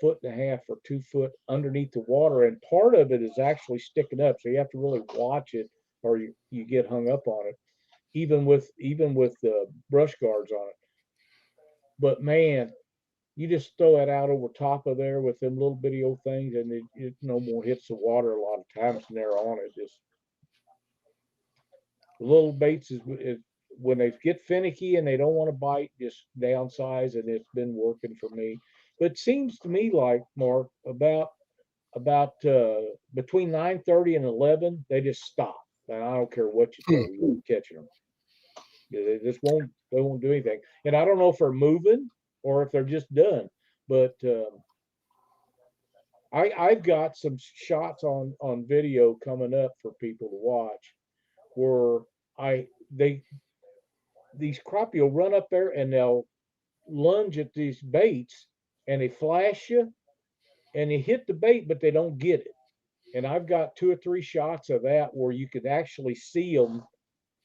1.5 or 2 foot underneath the water, and part of it is actually sticking up, so you have to really watch it or you get hung up on it, even with the brush guards on it. But man, you just throw that out over top of there with them little bitty old things, and it no more hits the water a lot of times than they're on it. Just the little baits is when they get finicky and they don't want to bite, just downsize, and it's been working for me. But it seems to me like, Mark, about between 9:30 and 11, they just stop. And I don't care what you throw, you're catching them. They just won't do anything. And I don't know if they're moving or if they're just done. But I've got some shots on video coming up for people to watch where these crappie will run up there and they'll lunge at these baits and they flash you and they hit the bait, but they don't get it. And I've got 2 or 3 shots of that where you could actually see them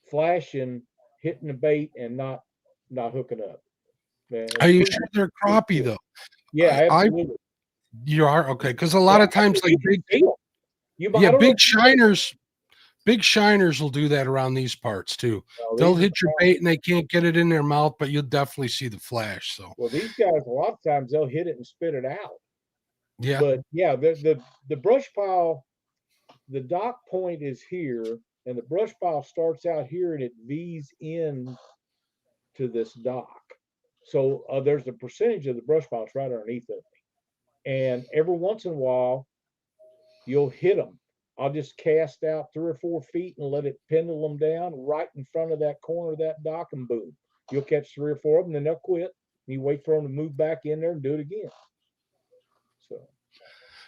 flashing, hitting the bait, and not hooking up. Are you sure they're crappie though? Yeah, absolutely. You are okay, because a lot of times like big shiners will do that around these parts too. They'll hit your bait and they can't get it in their mouth, but you'll definitely see the flash. So well, these guys a lot of times they'll hit it and spit it out. Yeah. But yeah, the brush pile, the dock point is here, and the brush pile starts out here and it V's in to this dock. So there's a percentage of the brush piles right underneath of me. And every once in a while, you'll hit them. I'll just cast out 3 or 4 feet and let it pendulum down right in front of that corner of that dock, and boom, you'll catch 3 or 4 of them, then they'll quit. You wait for them to move back in there and do it again. So,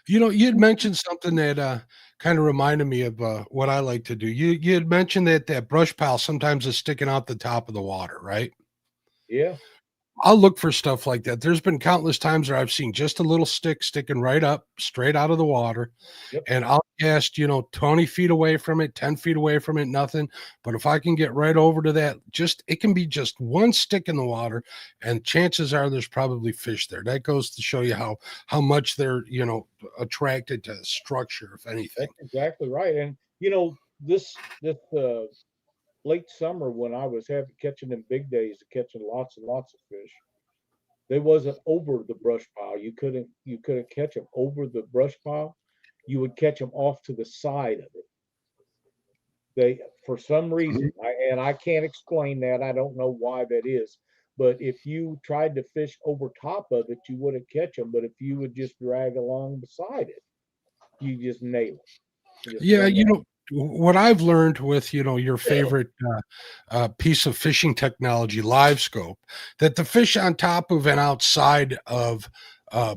You had mentioned something that kind of reminded me of what I like to do. You had mentioned that brush pile sometimes is sticking out the top of the water, right? yeah. I'll look for stuff like that. There's been countless times where I've seen just a little stick sticking right up, straight out of the water, Yep. and I'll cast, 20 feet away from it, 10 feet away from it, nothing. But if I can get right over to that, it can be just one stick in the water, and chances are there's probably fish there. That goes to show you how much they're, attracted to structure, if anything. That's exactly right. And this late summer, when I was catching them big days, catching lots and lots of fish, they wasn't over the brush pile. You couldn't catch them over the brush pile. You would catch them off to the side of it. They, for some reason, I can't explain that. I don't know why that is. But if you tried to fish over top of it, you wouldn't catch them. But if you would just drag along beside it, you just nail it. Yeah, what I've learned with your favorite piece of fishing technology, live scope, that the fish on top of and outside of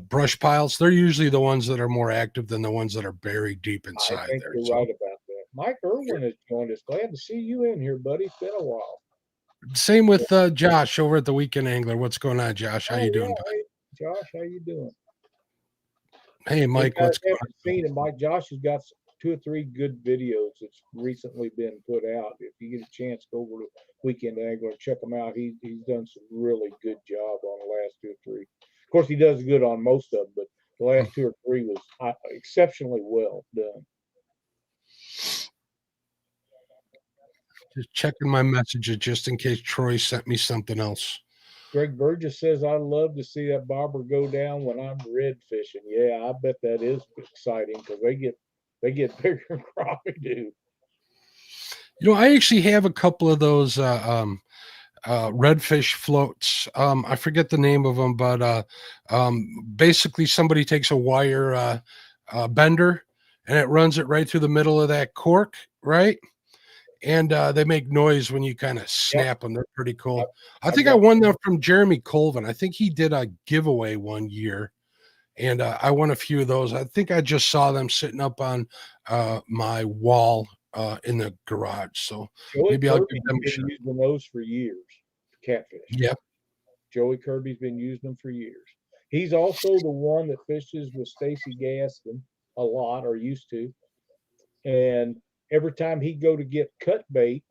brush piles, they're usually the ones that are more active than the ones that are buried deep inside I think there. you're right about that. Mike Irwin has joined us. Glad to see you in here, buddy. It's been a while. Same with Josh over at the Weekend Angler. What's going on, Josh? How you doing, buddy? Hey, Josh, how you doing? Hey, Mike, If you what's going haven't seen it, Mike, Josh has got 2 or 3 good videos that's recently been put out. If you get a chance, go over to Weekend Angler and check him out. He's done some really good job on the last 2 or 3. Of course, he does good on most of them, but the last 2 or 3 was exceptionally well done. Just checking my messages just in case Troy sent me something else. Greg Burgess says, I love to see that bobber go down when I'm red fishing. Yeah, I bet that is exciting because they get bigger than crappie do. I actually have a couple of those redfish floats. I forget the name of them, but basically somebody takes a wire bender and it runs it right through the middle of that cork, right? And they make noise when you kind of snap them. They're pretty cool. I think I won them from Jeremy Colvin. I think he did a giveaway one year, and I won a few of those. I think I just saw them sitting up on my wall in the garage. So maybe I'll give them a shot. Been using those for years. Catfish. Yeah. Joey Kirby's been using them for years. He's also the one that fishes with Stacy Gaston a lot, or used to. And every time he'd go to get cut bait,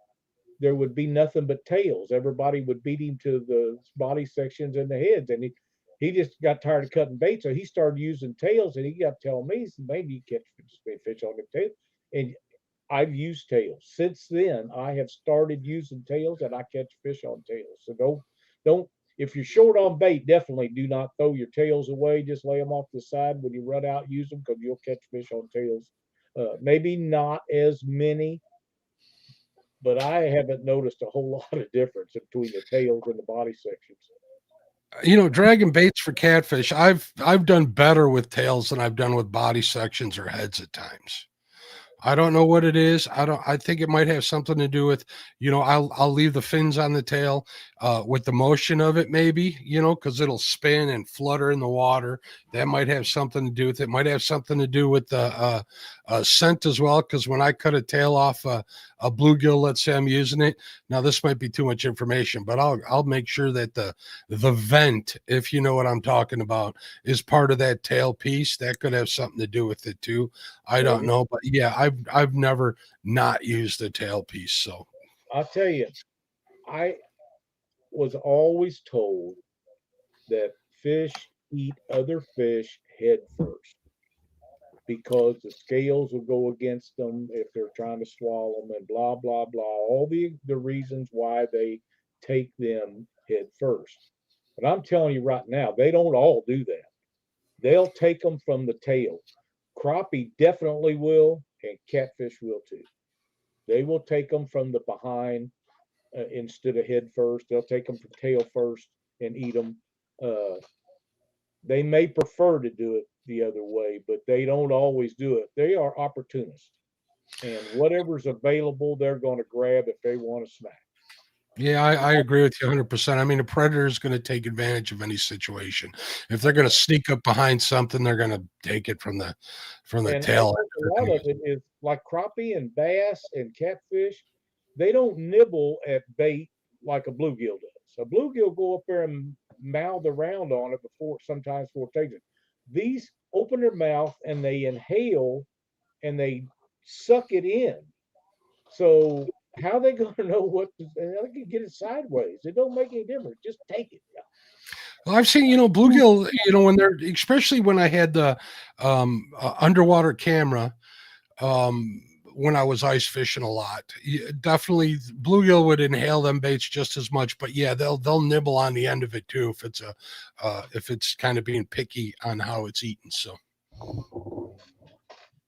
there would be nothing but tails. Everybody would beat him to the body sections and the heads. And he just got tired of cutting bait. So he started using tails, and he got telling me, he said, maybe you catch fish on the tail. And I've used tails. Since then, I have started using tails, and I catch fish on tails. So don't, if you're short on bait, definitely do not throw your tails away. Just lay them off the side when you run out, use them, because you'll catch fish on tails. Maybe not as many, but I haven't noticed a whole lot of difference between the tails and the body sections. Dragging baits for catfish, I've done better with tails than I've done with body sections or heads at times. I don't know what it is. I think it might have something to do with, I'll leave the fins on the tail with the motion of it, maybe, because it'll spin and flutter in the water. That might have something to do with it. Might have something to do with the scent as well. Because when I cut a tail off a bluegill, let's say I'm using it. Now this might be too much information, but I'll make sure that the vent, if you know what I'm talking about, is part of that tail piece. That could have something to do with it too. I don't know, but yeah, I've never not used the tail piece. So I'll tell you, I was always told that fish eat other fish head first because the scales will go against them if they're trying to swallow them, and blah blah blah. All the reasons why they take them head first. But I'm telling you right now, they don't all do that. They'll take them from the tail. Crappie definitely will, and catfish will too. They will take them from the behind instead of head first. They'll take them from tail first and eat them. They may prefer to do it the other way, but they don't always do it. They are opportunists. and whatever's available, they're going to grab if they want to snack. Yeah, I agree with you 100%. I mean, a predator is going to take advantage of any situation. If they're going to sneak up behind something, they're going to take it from the tail. A lot of it is like crappie and bass and catfish. They don't nibble at bait like a bluegill does. A bluegill go up there and mouth around on it sometimes before it takes it. These open their mouth and they inhale and they suck it in. So how are they going to know what to, and they can get it sideways? It don't make any difference. Just take it. Well, I've seen, bluegill, when they're, especially when I had the underwater camera, when I was ice fishing a lot, definitely bluegill would inhale them baits just as much, but yeah, they'll nibble on the end of it too if it's kind of being picky on how it's eaten. So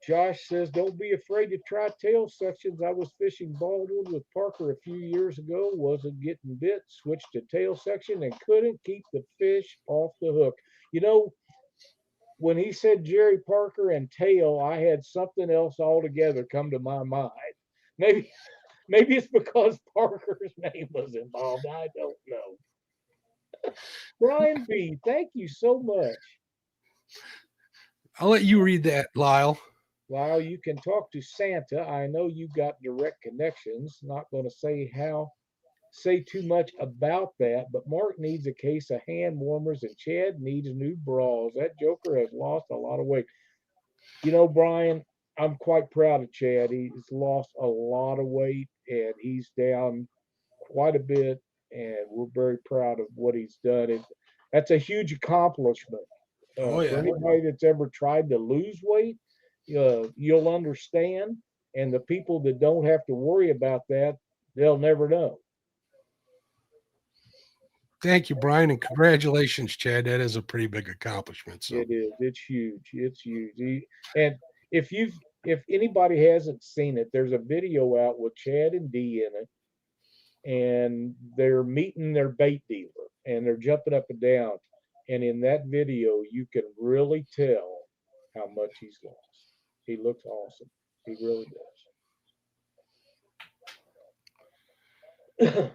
Josh says, don't be afraid to try tail sections. I was fishing Baldwin with Parker a few years ago, wasn't getting bit, switched to tail section and couldn't keep the fish off the hook. When he said Jerry Parker and tail, I had something else altogether come to my mind. Maybe it's because Parker's name was involved. I don't know. Brian B., thank you so much. I'll let you read that, Lyle. Lyle, you can talk to Santa. I know you got direct connections. Not going to say too much about that, but Mark needs a case of hand warmers and Chad needs new bras. That joker has lost a lot of weight. Brian, I'm quite proud of Chad. He's lost a lot of weight and he's down quite a bit, and we're very proud of what he's done. That's a huge accomplishment. For anybody that's ever tried to lose weight, you'll understand. And the people that don't have to worry about that, they'll never know. Thank you, Brian, and congratulations, Chad. That is a pretty big accomplishment. So. It is. It's huge. It's huge. And if anybody hasn't seen it, there's a video out with Chad and Dee in it, and they're meeting their bait dealer, and they're jumping up and down. And in that video, you can really tell how much he's lost. He looks awesome. He really does.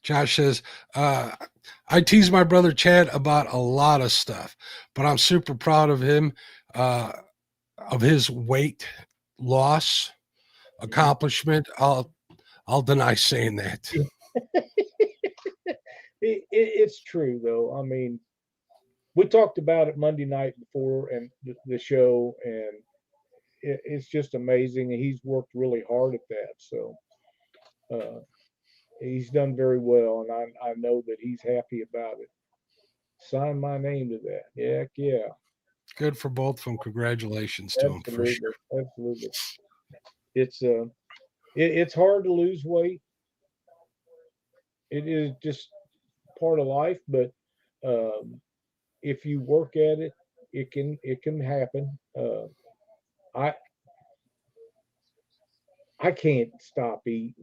Josh says, I tease my brother Chad about a lot of stuff, but I'm super proud of him, of his weight loss accomplishment. I'll deny saying that. It's true, though. I mean, we talked about it Monday night before and the show, and it's just amazing. And he's worked really hard at that. So he's done very well, and I know that he's happy about it. Sign my name to that. Heck yeah. Good for both of them. Congratulations to him for sure. Absolutely. It's hard to lose weight. It is just part of life, but if you work at it, it can happen. I can't stop eating.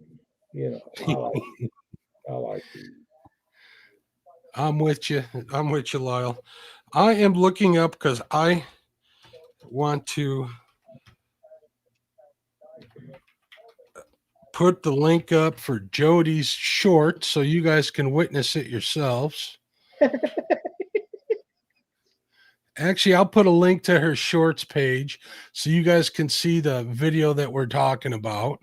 I like to eat. I'm with you, Lyle. I am looking up because I want to put the link up for Jody's short so you guys can witness it yourselves. Actually, I'll put a link to her shorts page so you guys can see the video that we're talking about.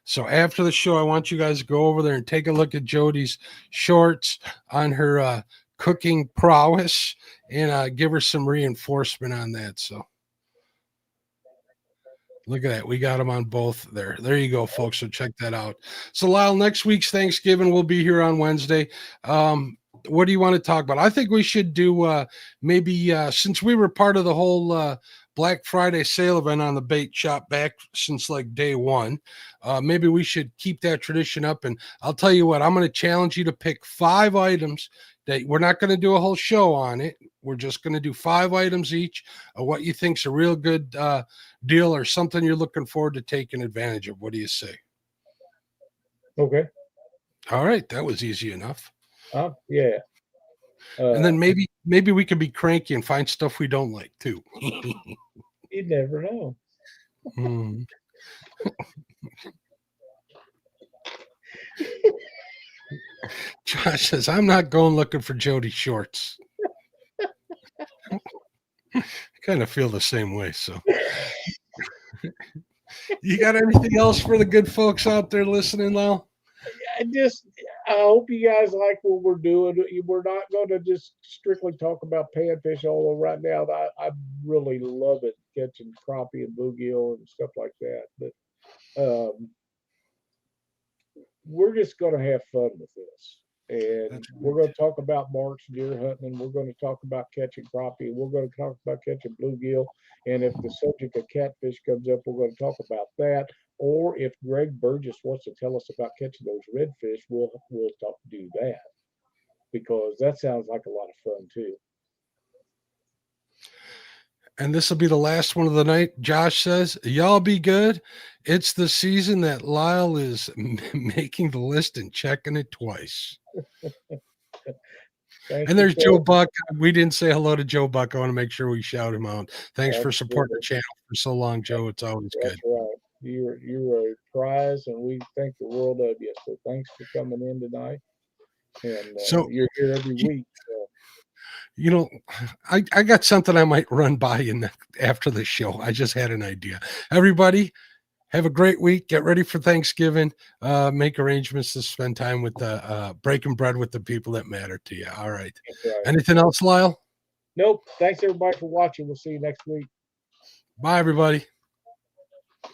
So after the show, I want you guys to go over there and take a look at Jody's shorts on her cooking prowess and give her some reinforcement on that. So look at that. We got them on both there. There you go, folks. So check that out. So Lyle, next week's Thanksgiving, we'll be here on Wednesday. What do you want to talk about? I think we should do maybe since we were part of the whole Black Friday sale event on the bait shop back since like day one. Maybe we should keep that tradition up. And I'll tell you what, I'm going to challenge you to pick 5 items that we're not going to do a whole show on it. We're just going to do 5 items each of what you think's a real good deal or something you're looking forward to taking advantage of. What do you say? Okay. All right. That was easy enough. Yeah. And then maybe we can be cranky and find stuff we don't like too. You never know. Hmm. Josh says, I'm not going looking for Jody shorts. I kind of feel the same way. So, you got anything else for the good folks out there listening, Lyle? I hope you guys like what we're doing. We're not going to just strictly talk about panfish, although right now I really love it, catching crappie and bluegill and stuff like that. But we're just going to have fun with this. And we're going to talk about marks, deer hunting, and we're going to talk about catching crappie, and we're going to talk about catching bluegill. And if the subject of catfish comes up, we're going to talk about that. Or if Greg Burgess wants to tell us about catching those redfish, we'll do that, because that sounds like a lot of fun too. And this will be the last one of the night. Josh says, y'all be good. It's the season that Lyle is making the list and checking it twice. And there's Joe Buck. We didn't say hello to Joe Buck. I want to make sure we shout him out. Thanks for supporting the channel for so long, Joe. It's always good. That's right. You're a prize, and we think the world of you. So thanks for coming in tonight. And so you're here every week. So. You know, I got something I might run by after the show. I just had an idea. Everybody, have a great week. Get ready for Thanksgiving. Make arrangements to spend time with breaking bread with the people that matter to you. All right. Anything else, Lyle? Nope. Thanks everybody for watching. We'll see you next week. Bye, everybody.